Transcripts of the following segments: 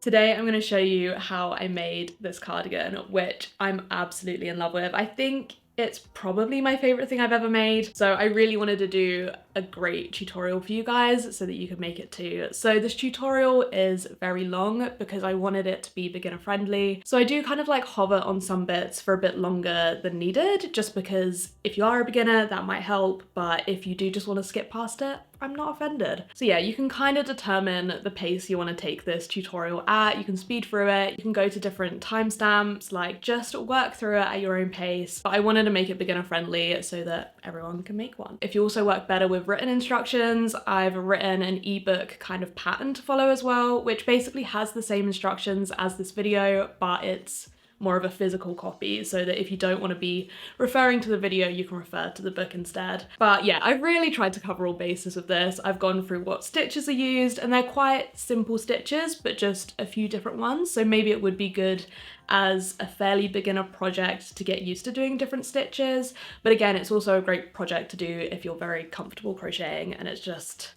today I'm going to show you how I made this cardigan, which I'm absolutely in love with. I think it's probably my favorite thing I've ever made. So I really wanted to do a great tutorial for you guys so that you could make it too. So this tutorial is very long because I wanted it to be beginner friendly. So I do kind of like hover on some bits for a bit longer than needed, just because if you are a beginner, that might help. But if you do just want to skip past it, I'm not offended. So yeah, you can kind of determine the pace you want to take this tutorial at. You can speed through it. You can go to different timestamps, like just work through it at your own pace. But I wanted to make it beginner friendly so that everyone can make one. If you also work better with written instructions, I've written an ebook kind of pattern to follow as well, which basically has the same instructions as this video, but it's more of a physical copy so that if you don't want to be referring to the video, you can refer to the book instead. But yeah, I've really tried to cover all bases of this. I've gone through what stitches are used, and they're quite simple stitches, but just a few different ones. So maybe it would be good as a fairly beginner project to get used to doing different stitches. But again, it's also a great project to do if you're very comfortable crocheting and it's just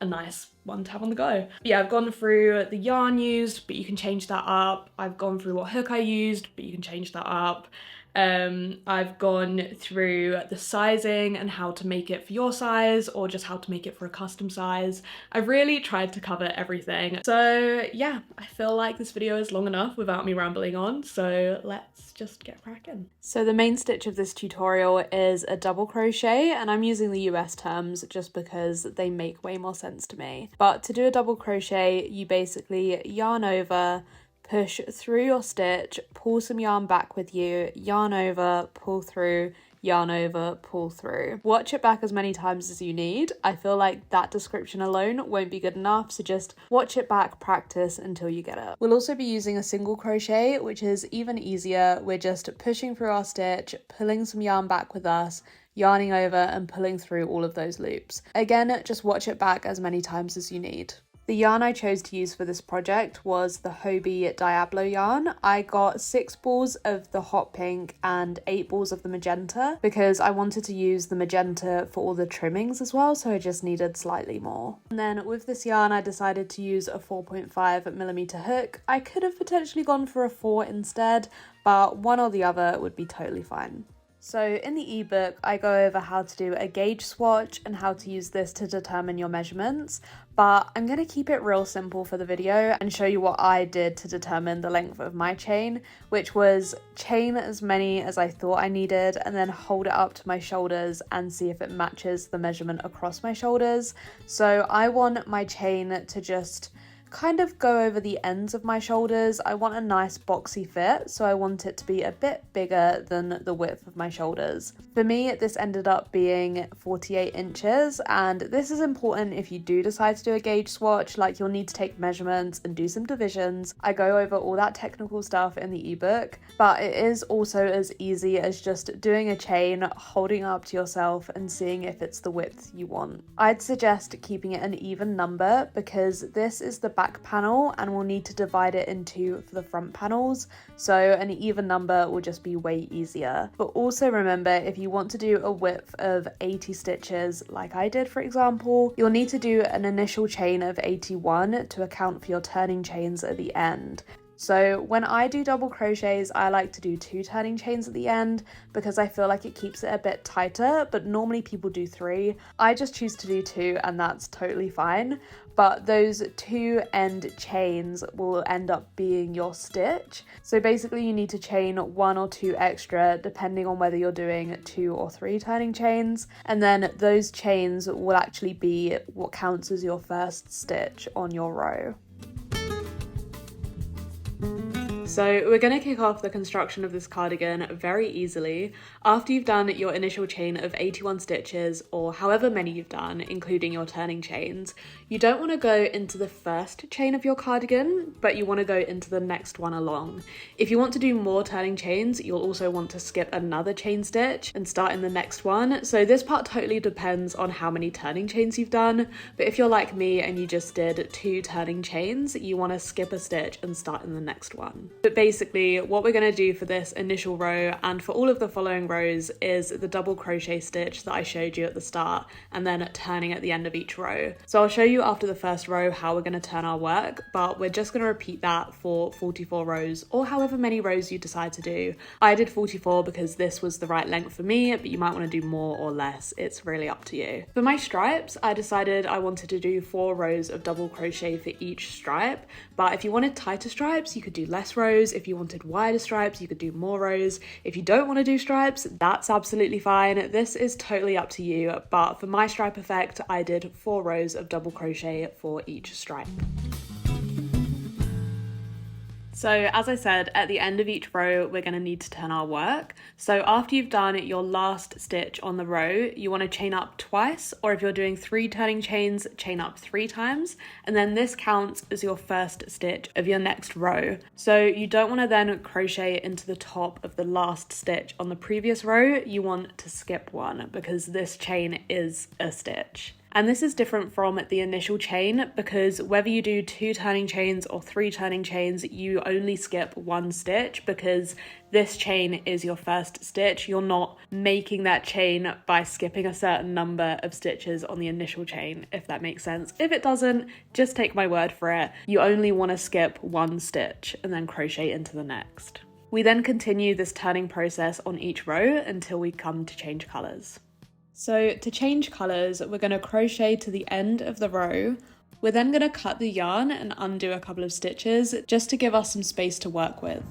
a nice one to have on the go. But yeah, I've gone through the yarn used, but you can change that up. I've gone through what hook I used, but you can change that up. I've gone through the sizing and how to make it for your size, or just how to make it for a custom size. I've really tried to cover everything. So yeah, I feel like this video is long enough without me rambling on, so let's just get cracking. So the main stitch of this tutorial is a double crochet, and I'm using the US terms just because they make way more sense to me. But to do a double crochet, you basically yarn over, push through your stitch, pull some yarn back with you, yarn over, pull through, yarn over, pull through. Watch it back as many times as you need. I feel like that description alone won't be good enough, so just watch it back, practice until you get it. We'll also be using a single crochet, which is even easier. We're just pushing through our stitch, pulling some yarn back with us, yarning over and pulling through all of those loops. Again, just watch it back as many times as you need. The yarn I chose to use for this project was the Hobbii Diablo yarn. I got 6 balls of the hot pink and 8 balls of the magenta because I wanted to use the magenta for all the trimmings as well, so I just needed slightly more. And then with this yarn, I decided to use a 4.5mm hook. I could have potentially gone for a 4 instead, but one or the other would be totally fine. So in the ebook, I go over how to do a gauge swatch and how to use this to determine your measurements, but I'm going to keep it real simple for the video and show you what I did to determine the length of my chain, which was chain as many as I thought I needed and then hold it up to my shoulders and see if it matches the measurement across my shoulders. So I want my chain to just kind of go over the ends of my shoulders. I want a nice boxy fit, so I want it to be a bit bigger than the width of my shoulders. For me, this ended up being 48 inches, and this is important if you do decide to do a gauge swatch. Like, you'll need to take measurements and do some divisions. I go over all that technical stuff in the ebook, but it is also as easy as just doing a chain, holding it up to yourself and seeing if it's the width you want. I'd suggest keeping it an even number because this is the back panel and we'll need to divide it into for the front panels, so an even number will just be way easier. But also remember, if you want to do a width of 80 stitches like I did, for example, you'll need to do an initial chain of 81 to account for your turning chains at the end. So when I do double crochets, I like to do 2 turning chains at the end because I feel like it keeps it a bit tighter, but normally people do 3. I just choose to do 2 and that's totally fine. But those 2 end chains will end up being your stitch. So basically you need to chain 1 or 2 extra depending on whether you're doing 2 or 3 turning chains. And then those chains will actually be what counts as your first stitch on your row. So we're going to kick off the construction of this cardigan very easily. After you've done your initial chain of 81 stitches, or however many you've done, including your turning chains, you don't want to go into the first chain of your cardigan, but you want to go into the next one along. If you want to do more turning chains, you'll also want to skip another chain stitch and start in the next one. So this part totally depends on how many turning chains you've done, but if you're like me and you just did 2 turning chains, you want to skip a stitch and start in the next one. But basically what we're going to do for this initial row and for all of the following rows is the double crochet stitch that I showed you at the start and then turning at the end of each row. So I'll show you after the first row how we're going to turn our work, but we're just going to repeat that for 44 rows or however many rows you decide to do. I did 44 because this was the right length for me, but you might want to do more or less. It's really up to you. For my stripes, I decided I wanted to do 4 rows of double crochet for each stripe, but if you wanted tighter stripes, you could do less rows. If you wanted wider stripes, you could do more rows. If you don't want to do stripes, that's absolutely fine. This is totally up to you, but for my stripe effect, I did 4 rows of double crochet for each stripe. So as I said, at the end of each row, we're going to need to turn our work. So after you've done your last stitch on the row, you want to chain up twice, or if you're doing 3 turning chains, chain up 3 times. And then this counts as your first stitch of your next row. So you don't want to then crochet into the top of the last stitch on the previous row. You want to skip one because this chain is a stitch. And this is different from the initial chain because whether you do 2 turning chains or 3 turning chains, you only skip 1 stitch because this chain is your first stitch. You're not making that chain by skipping a certain number of stitches on the initial chain, if that makes sense. If it doesn't, just take my word for it. You only want to skip 1 stitch and then crochet into the next. We then continue this turning process on each row until we come to change colours. So to change colours, we're going to crochet to the end of the row. We're then going to cut the yarn and undo a couple of stitches just to give us some space to work with.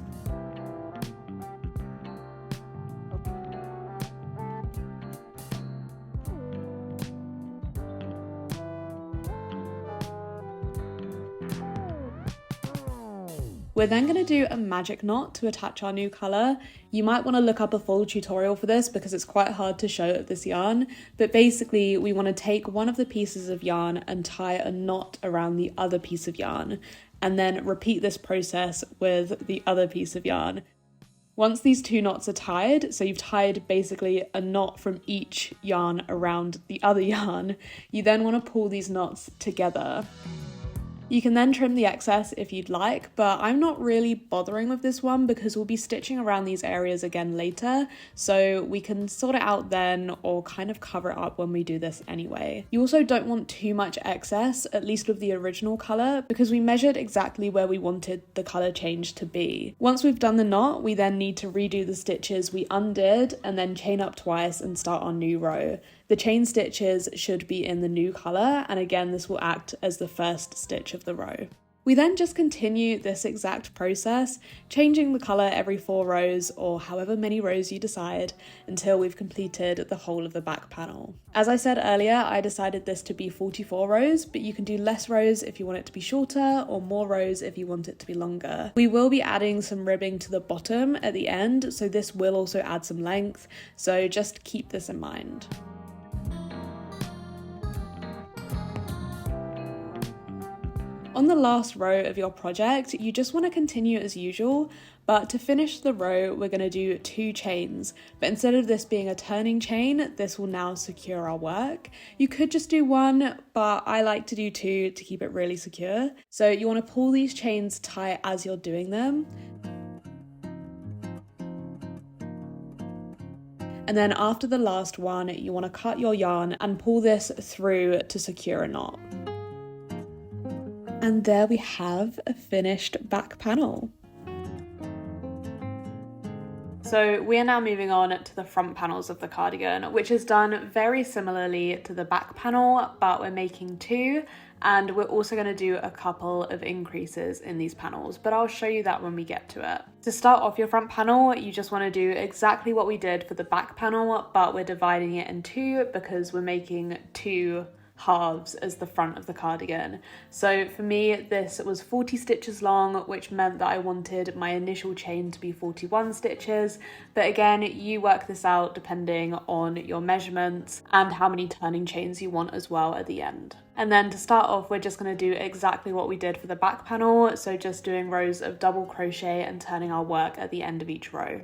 We're then going to do a magic knot to attach our new colour. You might want to look up a full tutorial for this because it's quite hard to show this yarn, but basically we want to take one of the pieces of yarn and tie a knot around the other piece of yarn, and then repeat this process with the other piece of yarn. Once these 2 knots are tied, so you've tied basically a knot from each yarn around the other yarn, you then want to pull these knots together. You can then trim the excess if you'd like, but I'm not really bothering with this one because we'll be stitching around these areas again later, so we can sort it out then or kind of cover it up when we do this anyway. You also don't want too much excess, at least with the original colour, because we measured exactly where we wanted the colour change to be. Once we've done the knot, we then need to redo the stitches we undid and then chain up twice and start our new row. The chain stitches should be in the new colour, and again this will act as the first stitch of the row. We then just continue this exact process, changing the colour every 4 rows or however many rows you decide until we've completed the whole of the back panel. As I said earlier, I decided this to be 44 rows, but you can do less rows if you want it to be shorter or more rows if you want it to be longer. We will be adding some ribbing to the bottom at the end, so this will also add some length, so just keep this in mind. On the last row of your project, you just want to continue as usual, but to finish the row, we're going to do 2 chains. But instead of this being a turning chain, this will now secure our work. You could just do 1, but I like to do 2 to keep it really secure. So you want to pull these chains tight as you're doing them. And then after the last one, you want to cut your yarn and pull this through to secure a knot. And there we have a finished back panel. So we are now moving on to the front panels of the cardigan, which is done very similarly to the back panel, but we're making 2, and we're also going to do a couple of increases in these panels, but I'll show you that when we get to it. To start off your front panel, you just want to do exactly what we did for the back panel, but we're dividing it in 2 because we're making 2 halves as the front of the cardigan. So for me, this was 40 stitches long, which meant that I wanted my initial chain to be 41 stitches. But again, you work this out depending on your measurements and how many turning chains you want as well at the end. And then to start off, we're just going to do exactly what we did for the back panel. So just doing rows of double crochet and turning our work at the end of each row.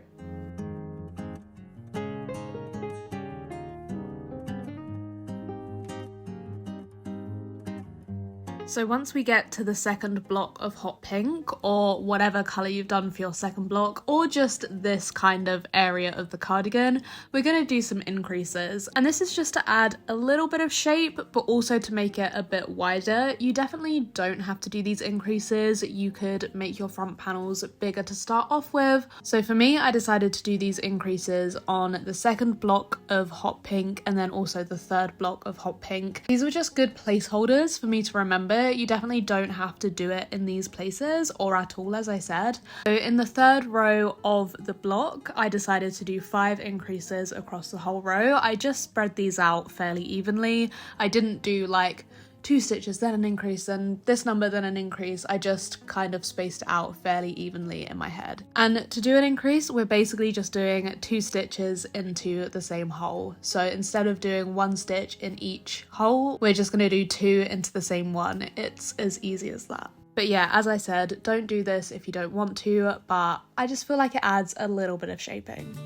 So once we get to the second block of hot pink, or whatever colour you've done for your second block, or just this kind of area of the cardigan, we're going to do some increases. And this is just to add a little bit of shape, but also to make it a bit wider. You definitely don't have to do these increases. You could make your front panels bigger to start off with. So for me, I decided to do these increases on the second block of hot pink and then also the third block of hot pink. These were just good placeholders for me to remember. You definitely don't have to do it in these places or at all, as I said. So in the third row of the block, I decided to do 5 increases across the whole row. I just spread these out fairly evenly. I didn't do like 2 stitches, then an increase, then this number, then an increase. I just kind of spaced it out fairly evenly in my head. And to do an increase, we're basically just doing 2 stitches into the same hole. So instead of doing 1 stitch in each hole, we're just going to do 2 into the same one. It's as easy as that. But yeah, as I said, don't do this if you don't want to, but I just feel like it adds a little bit of shaping.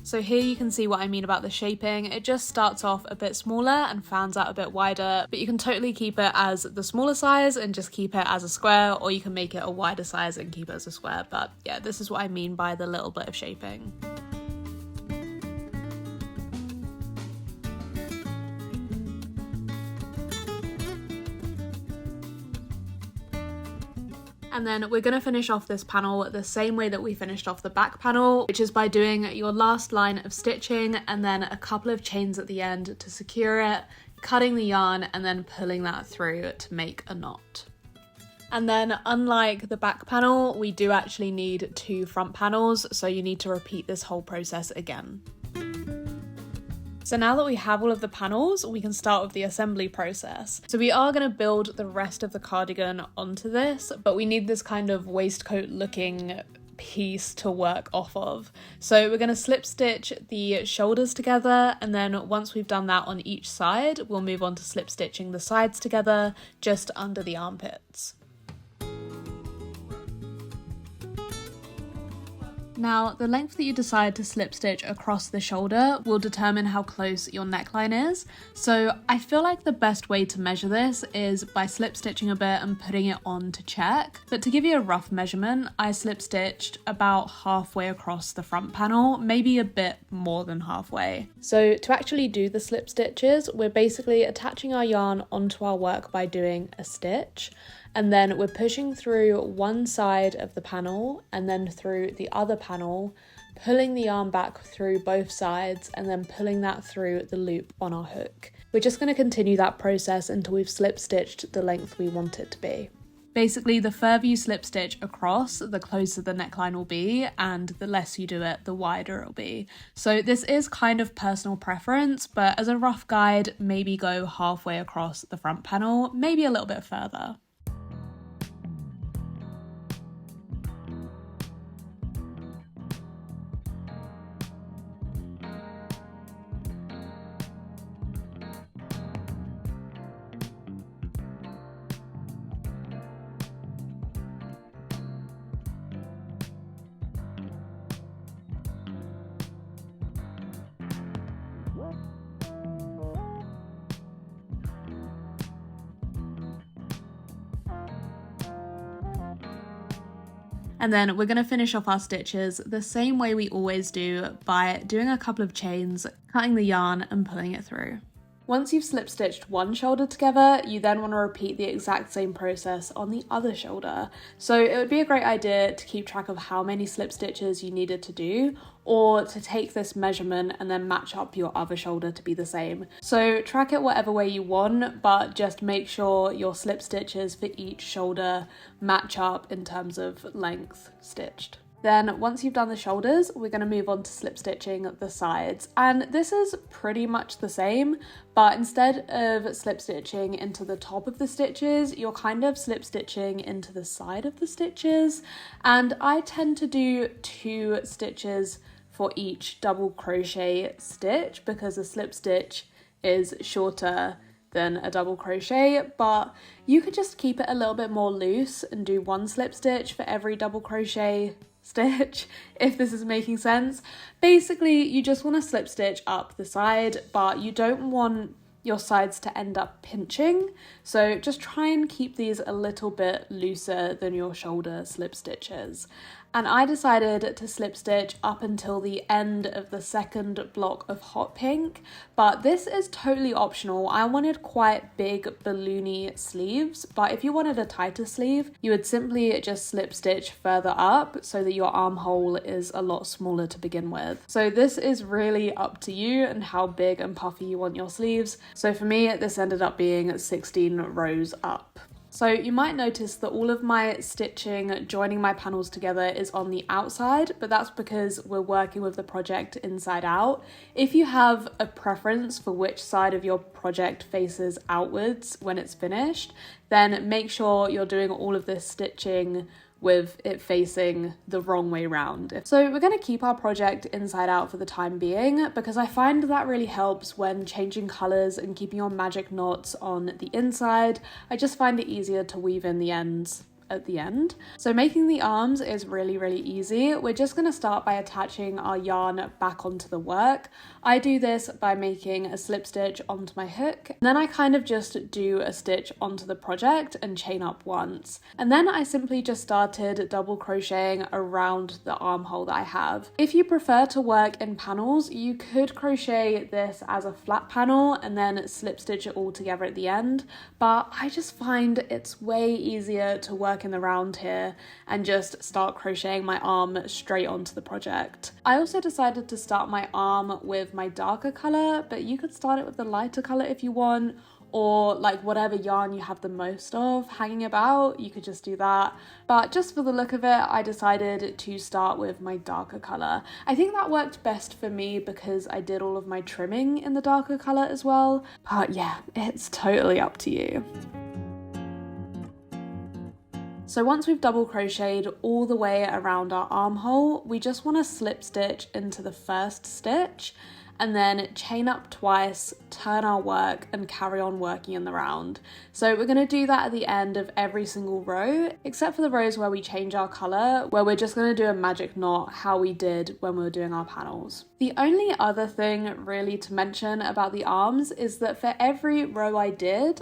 So here you can see what I mean about the shaping. It just starts off a bit smaller and fans out a bit wider, but you can totally keep it as the smaller size and just keep it as a square, or you can make it a wider size and keep it as a square. But yeah, this is what I mean by the little bit of shaping. And then we're going to finish off this panel the same way that we finished off the back panel, which is by doing your last line of stitching and then a couple of chains at the end to secure it, cutting the yarn and then pulling that through to make a knot. And then unlike the back panel, we do actually need 2 front panels, so you need to repeat this whole process again. So now that we have all of the panels, we can start with the assembly process. So we are going to build the rest of the cardigan onto this, but we need this kind of waistcoat looking piece to work off of. So we're going to slip stitch the shoulders together, and then once we've done that on each side, we'll move on to slip stitching the sides together just under the armpits. Now, the length that you decide to slip stitch across the shoulder will determine how close your neckline is. So I feel like the best way to measure this is by slip stitching a bit and putting it on to check. But to give you a rough measurement, I slip stitched about halfway across the front panel, maybe a bit more than halfway. So to actually do the slip stitches, we're basically attaching our yarn onto our work by doing a stitch. And then we're pushing through one side of the panel and then through the other panel, pulling the yarn back through both sides and then pulling that through the loop on our hook. We're just going to continue that process until we've slip stitched the length we want it to be. Basically, the further you slip stitch across, the closer the neckline will be, and the less you do it, the wider it'll be. So this is kind of personal preference, but as a rough guide, maybe go halfway across the front panel, maybe a little bit further. And then we're going to finish off our stitches the same way we always do by doing a couple of chains, cutting the yarn and pulling it through. Once you've slip stitched one shoulder together, you then want to repeat the exact same process on the other shoulder. So it would be a great idea to keep track of how many slip stitches you needed to do, or to take this measurement and then match up your other shoulder to be the same. So track it whatever way you want, but just make sure your slip stitches for each shoulder match up in terms of length stitched. Then once you've done the shoulders, we're going to move on to slip stitching the sides. And this is pretty much the same, but instead of slip stitching into the top of the stitches, you're kind of slip stitching into the side of the stitches. And I tend to do 2 stitches for each double crochet stitch because a slip stitch is shorter than a double crochet, but you could just keep it a little bit more loose and do 1 slip stitch for every double crochet stitch, if this is making sense. Basically, you just want to slip stitch up the side, but you don't want your sides to end up pinching, so just try and keep these a little bit looser than your shoulder slip stitches. And I decided to slip stitch up until the end of the second block of hot pink, but this is totally optional. I wanted quite big balloony sleeves, but if you wanted a tighter sleeve, you would simply just slip stitch further up so that your armhole is a lot smaller to begin with. So this is really up to you and how big and puffy you want your sleeves. So for me, this ended up being 16 rows up. So you might notice that all of my stitching joining my panels together is on the outside, but that's because we're working with the project inside out. If you have a preference for which side of your project faces outwards when it's finished, then make sure you're doing all of this stitching with it facing the wrong way round. So we're going to keep our project inside out for the time being because I find that really helps when changing colours and keeping your magic knots on the inside. I just find it easier to weave in the ends at the end. So making the arms is really easy. We're just going to start by attaching our yarn back onto the work. I do this by making a slip stitch onto my hook, and then I kind of just do a stitch onto the project and chain up once. And then I simply just started double crocheting around the armhole that I have. If you prefer to work in panels, you could crochet this as a flat panel and then slip stitch it all together at the end, but I just find it's way easier to work in the round here and just start crocheting my arm straight onto the project. I also decided to start my arm with my darker colour, but you could start it with the lighter colour if you want, or like whatever yarn you have the most of hanging about, you could just do that. But just for the look of it, I decided to start with my darker colour. I think that worked best for me because I did all of my trimming in the darker colour as well. But yeah, it's totally up to you. So once we've double crocheted all the way around our armhole, we just want to slip stitch into the first stitch and then chain up twice, turn our work and carry on working in the round. So we're going to do that at the end of every single row, except for the rows where we change our colour, where we're just going to do a magic knot how we did when we were doing our panels. The only other thing really to mention about the arms is that for every row I did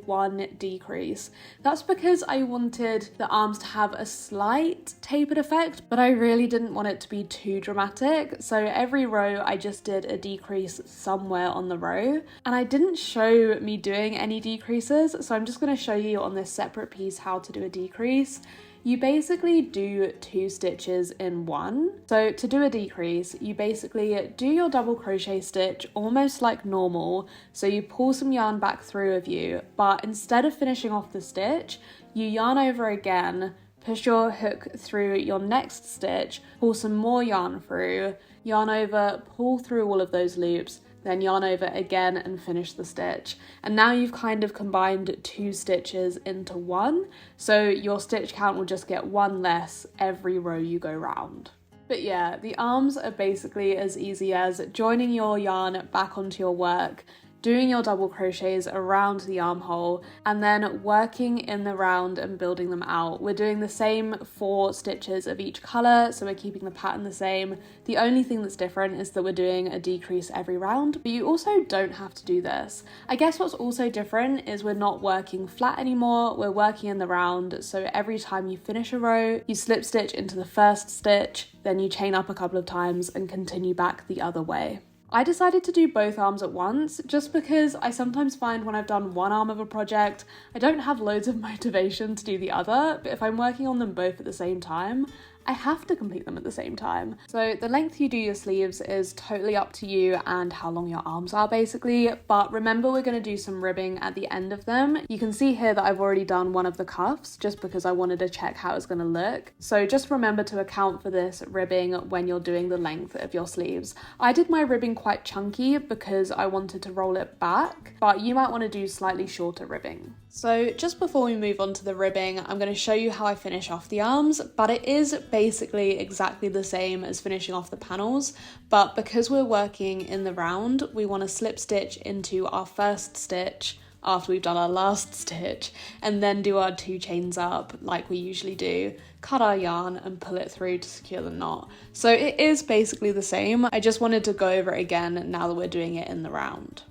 1 decrease. That's because I wanted the arms to have a slight tapered effect, but I really didn't want it to be too dramatic. So every row I just did a decrease somewhere on the row, and I didn't show me doing any decreases, so I'm just going to show you on this separate piece how to do a decrease. You basically do 2 stitches in one. So to do a decrease, you basically do your double crochet stitch almost like normal. So you pull some yarn back through of you, but instead of finishing off the stitch, you yarn over again, push your hook through your next stitch, pull some more yarn through, yarn over, pull through all of those loops, then yarn over again and finish the stitch. And now you've kind of combined 2 stitches into one, so your stitch count will just get 1 less every row you go round. But yeah, the arms are basically as easy as joining your yarn back onto your work, doing your double crochets around the armhole, and then working in the round and building them out. We're doing the same 4 stitches of each colour, so we're keeping the pattern the same. The only thing that's different is that we're doing a decrease every round, but you also don't have to do this. I guess what's also different is we're not working flat anymore, we're working in the round, so every time you finish a row, you slip stitch into the first stitch, then you chain up a couple of times and continue back the other way. I decided to do both arms at once just because I sometimes find when I've done one arm of a project, I don't have loads of motivation to do the other, but if I'm working on them both at the same time, I have to complete them at the same time. So the length you do your sleeves is totally up to you and how long your arms are basically, but remember we're going to do some ribbing at the end of them. You can see here that I've already done one of the cuffs just because I wanted to check how it's going to look. So just remember to account for this ribbing when you're doing the length of your sleeves. I did my ribbing quite chunky because I wanted to roll it back, but you might want to do slightly shorter ribbing. So just before we move on to the ribbing, I'm going to show you how I finish off the arms, but it is basically exactly the same as finishing off the panels, but because we're working in the round, we want to slip stitch into our first stitch after we've done our last stitch, and then do our 2 chains up like we usually do, cut our yarn and pull it through to secure the knot. So it is basically the same. I just wanted to go over it again now that we're doing it in the round.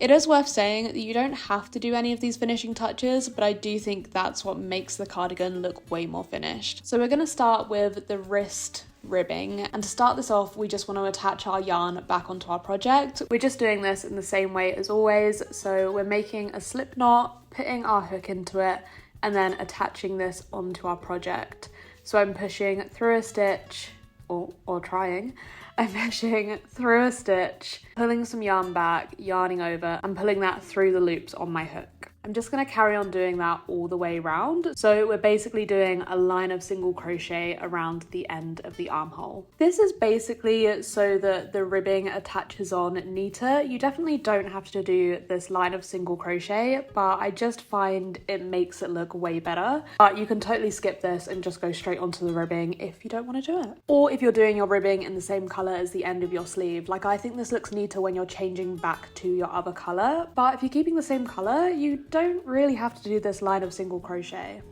It is worth saying that you don't have to do any of these finishing touches, but I do think that's what makes the cardigan look way more finished. So we're going to start with the wrist ribbing, and to start this off we just want to attach our yarn back onto our project. We're just doing this in the same way as always, so we're making a slip knot, putting our hook into it, and then attaching this onto our project. So I'm pushing through a stitch, or trying. I'm pushing through a stitch, pulling some yarn back, yarning over, and pulling that through the loops on my hook. I'm just going to carry on doing that all the way around. So we're basically doing a line of single crochet around the end of the armhole. This is basically so that the ribbing attaches on neater. You definitely don't have to do this line of single crochet, but I just find it makes it look way better. But you can totally skip this and just go straight onto the ribbing if you don't want to do it. Or if you're doing your ribbing in the same colour as the end of your sleeve. Like, I think this looks neater when you're changing back to your other colour, but if you're keeping the same colour, you don't really have to do this line of single crochet.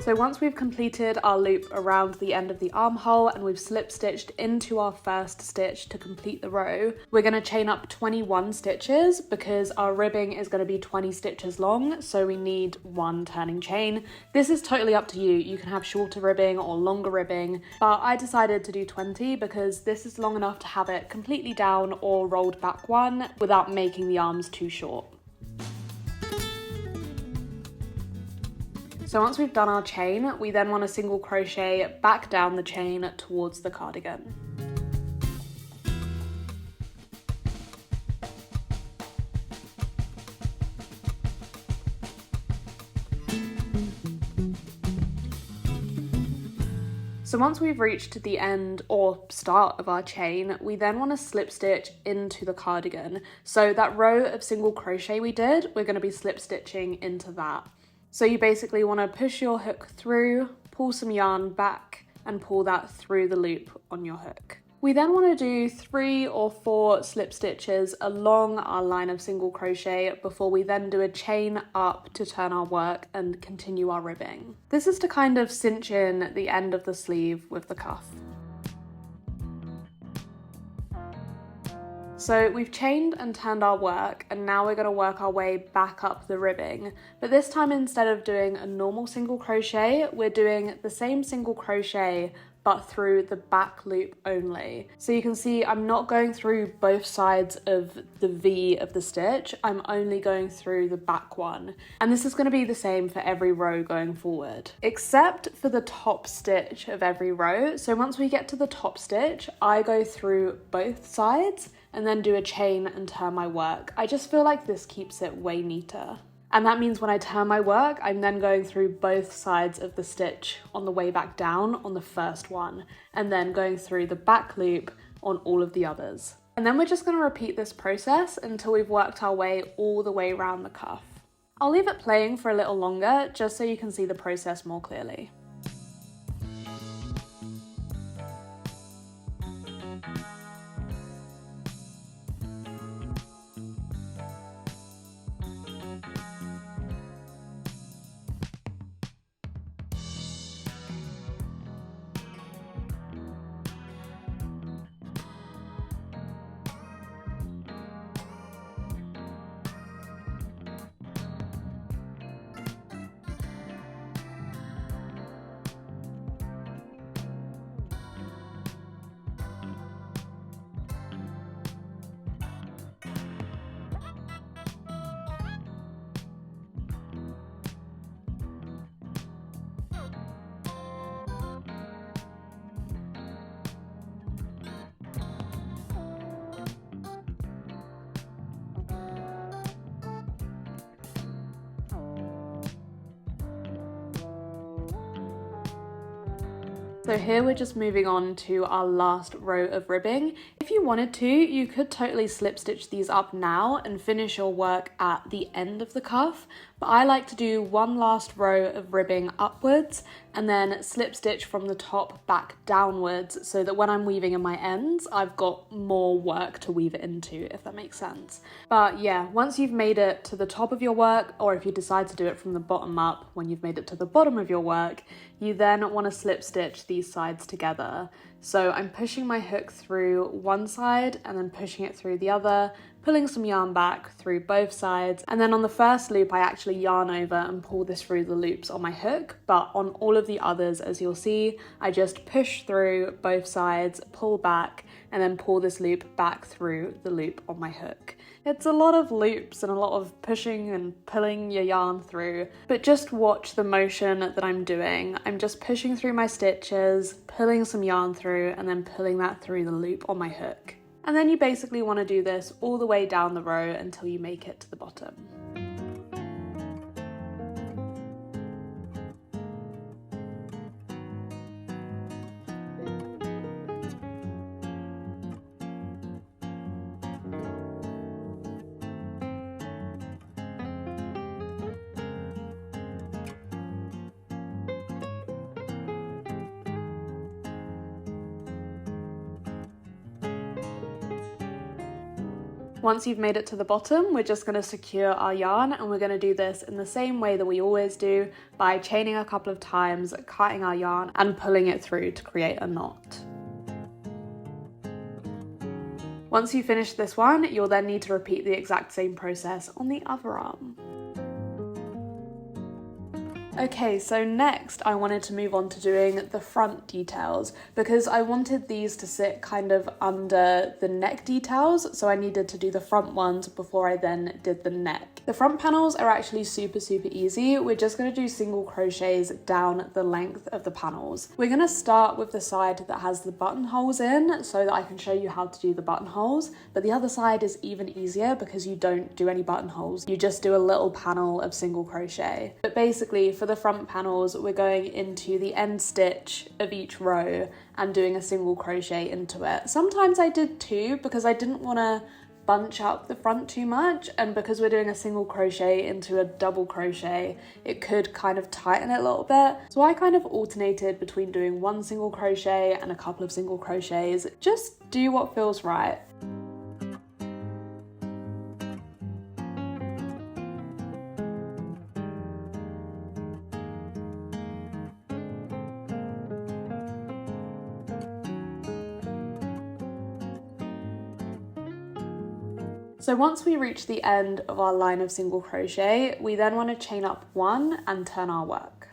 So once we've completed our loop around the end of the armhole and we've slip stitched into our first stitch to complete the row, we're going to chain up 21 stitches because our ribbing is going to be 20 stitches long, so we need 1 turning chain. This is totally up to you. You can have shorter ribbing or longer ribbing, but I decided to do 20 because this is long enough to have it completely down or rolled back 1 without making the arms too short. So once we've done our chain, we then want to single crochet back down the chain towards the cardigan. So once we've reached the end or start of our chain, we then want to slip stitch into the cardigan. So that row of single crochet we did, we're going to be slip stitching into that. So you basically want to push your hook through, pull some yarn back, and pull that through the loop on your hook. We then want to do 3 or 4 slip stitches along our line of single crochet before we then do a chain up to turn our work and continue our ribbing. This is to kind of cinch in the end of the sleeve with the cuff. So we've chained and turned our work, and now we're going to work our way back up the ribbing. But this time, instead of doing a normal single crochet, we're doing the same single crochet but through the back loop only. So you can see I'm not going through both sides of the V of the stitch, I'm only going through the back one. And this is going to be the same for every row going forward, except for the top stitch of every row. So once we get to the top stitch, I go through both sides and then do a chain and turn my work. I just feel like this keeps it way neater. And that means when I turn my work, I'm then going through both sides of the stitch on the way back down on the first one, and then going through the back loop on all of the others. And then we're just going to repeat this process until we've worked our way all the way around the cuff. I'll leave it playing for a little longer, just so you can see the process more clearly. So here we're just moving on to our last row of ribbing. If you wanted to, you could totally slip stitch these up now and finish your work at the end of the cuff, but I like to do one last row of ribbing upwards and then slip stitch from the top back downwards so that when I'm weaving in my ends, I've got more work to weave it into, if that makes sense. But yeah, once you've made it to the top of your work, or if you decide to do it from the bottom up when you've made it to the bottom of your work, you then want to slip stitch these sides together. So I'm pushing my hook through one side and then pushing it through the other, pulling some yarn back through both sides, and then on the first loop I actually yarn over and pull this through the loops on my hook, but on all of the others, as you'll see, I just push through both sides, pull back, and then pull this loop back through the loop on my hook. It's a lot of loops and a lot of pushing and pulling your yarn through, but just watch the motion that I'm doing. I'm just pushing through my stitches, pulling some yarn through, and then pulling that through the loop on my hook. And then you basically want to do this all the way down the row until you make it to the bottom. Once you've made it to the bottom, we're just going to secure our yarn, and we're going to do this in the same way that we always do, by chaining a couple of times, cutting our yarn and pulling it through to create a knot. Once you finish this one, you'll then need to repeat the exact same process on the other arm. Okay, so next I wanted to move on to doing the front details because I wanted these to sit kind of under the neck details, so I needed to do the front ones before I then did the neck. The front panels are actually super easy. We're just going to do single crochets down the length of the panels. We're going to start with the side that has the buttonholes in so that I can show you how to do the buttonholes, but the other side is even easier because you don't do any buttonholes. You just do a little panel of single crochet. But basically for the front panels, we're going into the end stitch of each row and doing a single crochet into it. Sometimes I did two because I didn't want to bunch up the front too much, and because we're doing a single crochet into a double crochet, it could kind of tighten it a little bit. So I kind of alternated between doing one single crochet and a couple of single crochets. Just do what feels right. So once we reach the end of our line of single crochet, we then want to chain up one and turn our work.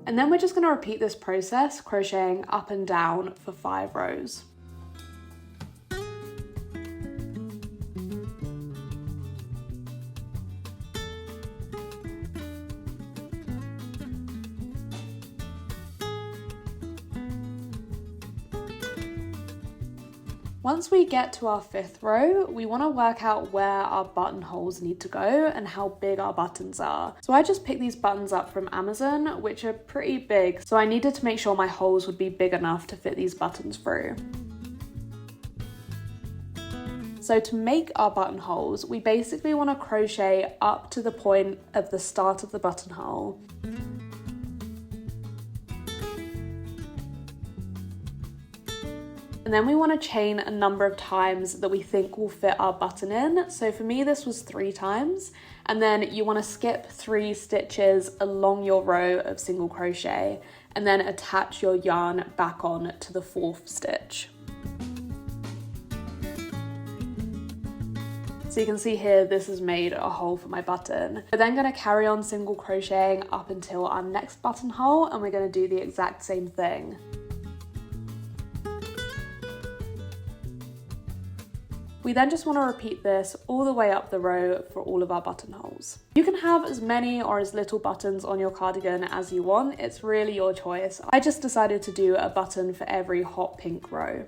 And then we're just going to repeat this process, crocheting up and down for 5 rows. Once we get to our 5th row, we want to work out where our buttonholes need to go and how big our buttons are. So I just picked these buttons up from Amazon, which are pretty big, so I needed to make sure my holes would be big enough to fit these buttons through. So to make our buttonholes, we basically want to crochet up to the point of the start of the buttonhole. And then we want to chain a number of times that we think will fit our button in. So for me, this was 3 times. And then you want to skip 3 stitches along your row of single crochet and then attach your yarn back on to the 4th stitch. So you can see here, this has made a hole for my button. We're then going to carry on single crocheting up until our next buttonhole, and we're going to do the exact same thing. We then just want to repeat this all the way up the row for all of our buttonholes. You can have as many or as little buttons on your cardigan as you want, it's really your choice. I just decided to do a button for every hot pink row.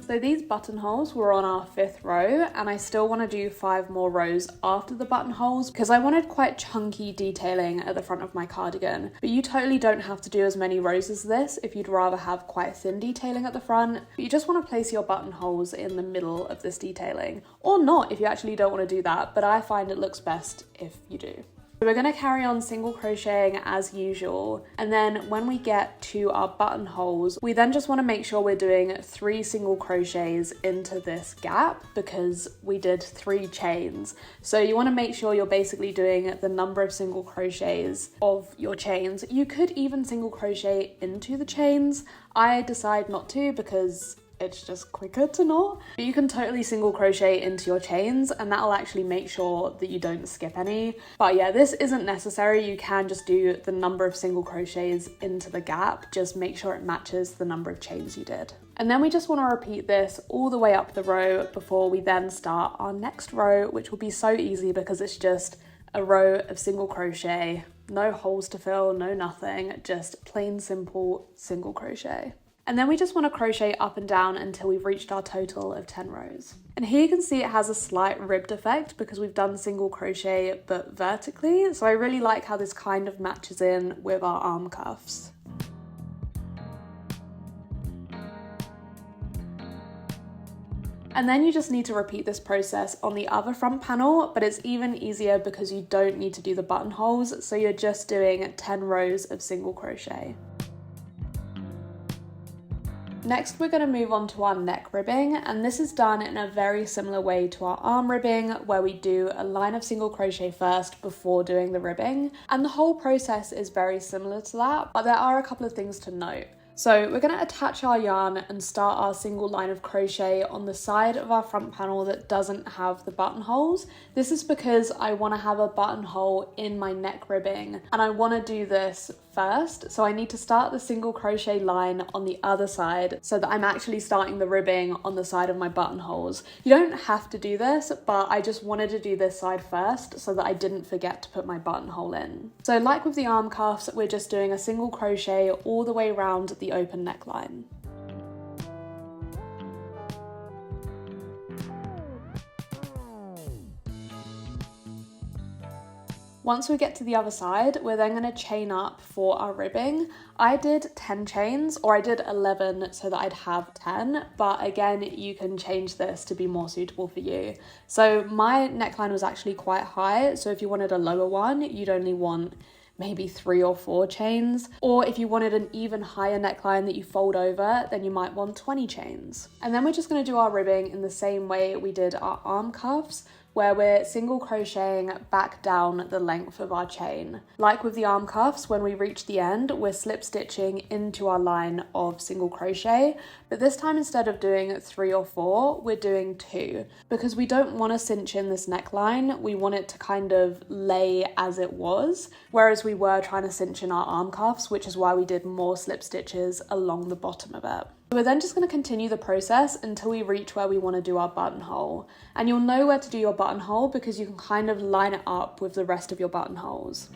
So these buttonholes were on our 5th row, and I still want to do 5 more rows after the buttonholes because I wanted quite chunky detailing at the front of my cardigan. But you totally don't have to do as many rows as this if you'd rather have quite thin detailing at the front. But you just want to place your buttonholes in the middle of this detailing, or not if you actually don't want to do that, but I find it looks best if you do. So we're going to carry on single crocheting as usual, and then when we get to our buttonholes, we then just want to make sure we're doing 3 single crochets into this gap because we did 3 chains. So you want to make sure you're basically doing the number of single crochets of your chains. You could even single crochet into the chains. I decide not to because it's just quicker to not. But you can totally single crochet into your chains and that'll actually make sure that you don't skip any. But yeah, this isn't necessary. You can just do the number of single crochets into the gap. Just make sure it matches the number of chains you did. And then we just want to repeat this all the way up the row before we then start our next row, which will be so easy because it's just a row of single crochet, no holes to fill, no nothing, just plain simple single crochet. And then we just want to crochet up and down until we've reached our total of 10 rows. And here you can see it has a slight ribbed effect because we've done single crochet but vertically. So I really like how this kind of matches in with our arm cuffs. And then you just need to repeat this process on the other front panel, but it's even easier because you don't need to do the buttonholes. So you're just doing 10 rows of single crochet. Next, we're going to move on to our neck ribbing, and this is done in a very similar way to our arm ribbing, where we do a line of single crochet first before doing the ribbing. And the whole process is very similar to that, but there are a couple of things to note. So we're going to attach our yarn and start our single line of crochet on the side of our front panel that doesn't have the buttonholes. This is because I want to have a buttonhole in my neck ribbing and I want to do this first. So I need to start the single crochet line on the other side so that I'm actually starting the ribbing on the side of my buttonholes. You don't have to do this, but I just wanted to do this side first so that I didn't forget to put my buttonhole in. So like with the arm cuffs, we're just doing a single crochet all the way around the open neckline. Once we get to the other side, we're then going to chain up for our ribbing. I did 10 chains, or I did 11 so that I'd have 10, but again, you can change this to be more suitable for you. So my neckline was actually quite high, so if you wanted a lower one, you'd only want maybe 3 or 4 chains. Or if you wanted an even higher neckline that you fold over, then you might want 20 chains. And then we're just going to do our ribbing in the same way we did our arm cuffs, where we're single crocheting back down the length of our chain. Like with the arm cuffs, when we reach the end, we're slip stitching into our line of single crochet, but this time instead of doing 3 or 4, we're doing 2, because we don't want to cinch in this neckline. We want it to kind of lay as it was, whereas we were trying to cinch in our arm cuffs, which is why we did more slip stitches along the bottom of it. We're then just going to continue the process until we reach where we want to do our buttonhole. And you'll know where to do your buttonhole because you can kind of line it up with the rest of your buttonholes.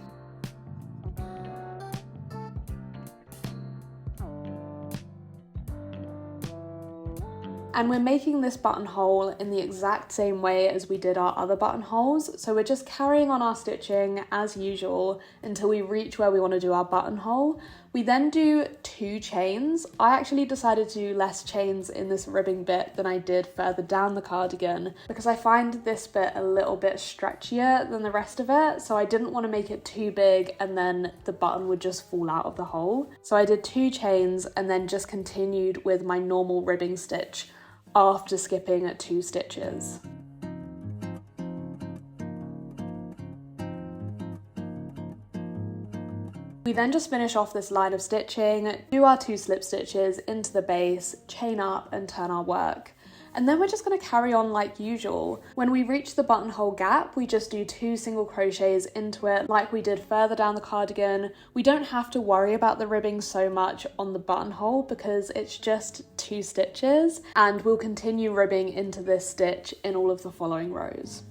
And we're making this buttonhole in the exact same way as we did our other buttonholes. So we're just carrying on our stitching as usual until we reach where we want to do our buttonhole. We then do 2 chains. I actually decided to do less chains in this ribbing bit than I did further down the cardigan because I find this bit a little bit stretchier than the rest of it. So I didn't want to make it too big and then the button would just fall out of the hole. So I did 2 chains and then just continued with my normal ribbing stitch after skipping 2 stitches. We then just finish off this line of stitching, do our 2 slip stitches into the base, chain up and turn our work. And then we're just going to carry on like usual. When we reach the buttonhole gap, we just do 2 single crochets into it like we did further down the cardigan. We don't have to worry about the ribbing so much on the buttonhole because it's just 2 stitches, and we'll continue ribbing into this stitch in all of the following rows.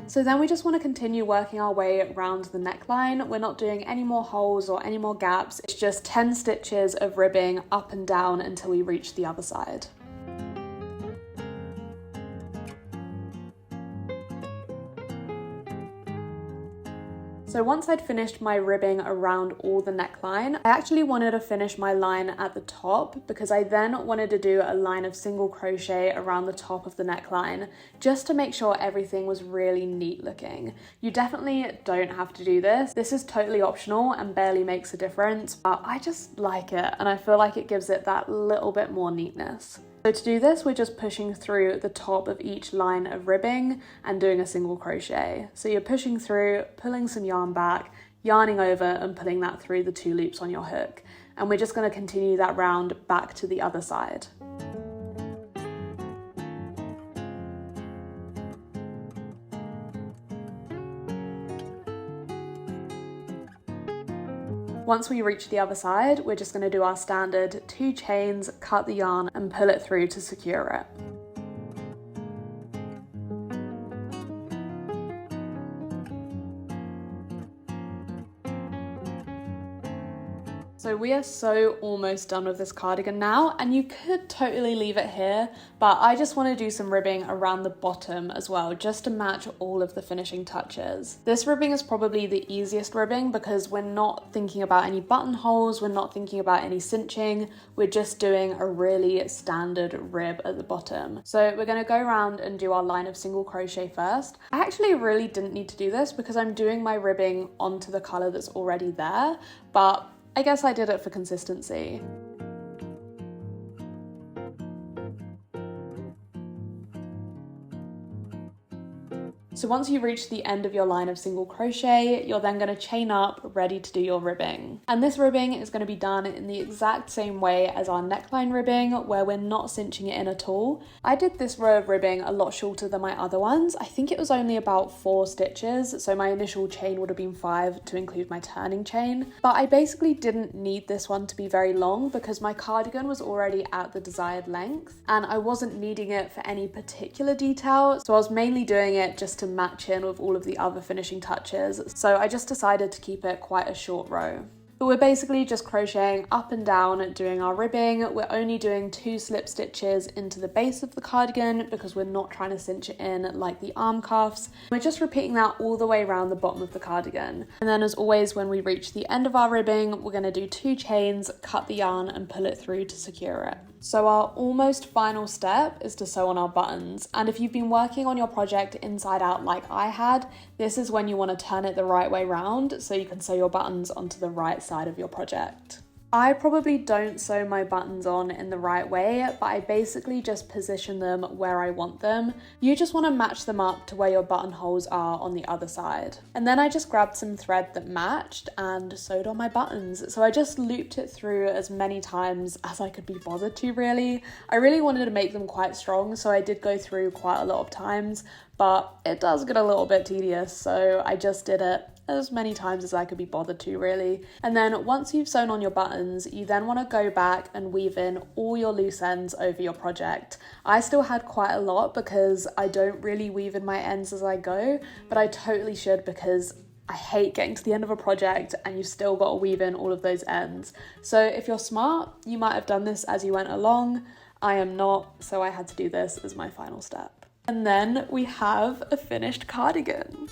So then we just want to continue working our way around the neckline. We're not doing any more holes or any more gaps. It's just 10 stitches of ribbing up and down until we reach the other side. So once I'd finished my ribbing around all the neckline, I actually wanted to finish my line at the top because I then wanted to do a line of single crochet around the top of the neckline just to make sure everything was really neat looking. You definitely don't have to do this. This is totally optional and barely makes a difference, but I just like it and I feel like it gives it that little bit more neatness. So to do this, we're just pushing through the top of each line of ribbing and doing a single crochet. So you're pushing through, pulling some yarn back, yarning over and pulling that through the 2 loops on your hook. And we're just going to continue that round back to the other side. Once we reach the other side, we're just going to do our standard 2 chains, cut the yarn and pull it through to secure it. So we are so almost done with this cardigan now, and you could totally leave it here, but I just want to do some ribbing around the bottom as well, just to match all of the finishing touches. This ribbing is probably the easiest ribbing because we're not thinking about any buttonholes, we're not thinking about any cinching, we're just doing a really standard rib at the bottom. So we're going to go around and do our line of single crochet first. I actually really didn't need to do this because I'm doing my ribbing onto the colour that's already there, but I guess I did it for consistency. So once you reach the end of your line of single crochet, you're then going to chain up, ready to do your ribbing. And this ribbing is going to be done in the exact same way as our neckline ribbing, where we're not cinching it in at all. I did this row of ribbing a lot shorter than my other ones. I think it was only about 4 stitches, so my initial chain would have been 5 to include my turning chain. But I basically didn't need this one to be very long because my cardigan was already at the desired length, and I wasn't needing it for any particular detail, so I was mainly doing it just to match in with all of the other finishing touches, so I just decided to keep it quite a short row. But we're basically just crocheting up and down doing our ribbing. We're only doing 2 slip stitches into the base of the cardigan because we're not trying to cinch it in like the arm cuffs. We're just repeating that all the way around the bottom of the cardigan. And then as always, when we reach the end of our ribbing, we're going to do 2 chains, cut the yarn and pull it through to secure it. So our almost final step is to sew on our buttons. And if you've been working on your project inside out like I had, this is when you want to turn it the right way round so you can sew your buttons onto the right side of your project. I probably don't sew my buttons on in the right way, but I basically just position them where I want them. You just want to match them up to where your buttonholes are on the other side. And then I just grabbed some thread that matched and sewed on my buttons. So I just looped it through as many times as I could be bothered to, really. I really wanted to make them quite strong, so I did go through quite a lot of times, but it does get a little bit tedious, so I just did it as many times as I could be bothered to, really. And then once you've sewn on your buttons, you then want to go back and weave in all your loose ends over your project. I still had quite a lot because I don't really weave in my ends as I go, but I totally should because I hate getting to the end of a project and you've still got to weave in all of those ends. So if you're smart, you might have done this as you went along. I am not, so I had to do this as my final step. And then we have a finished cardigan.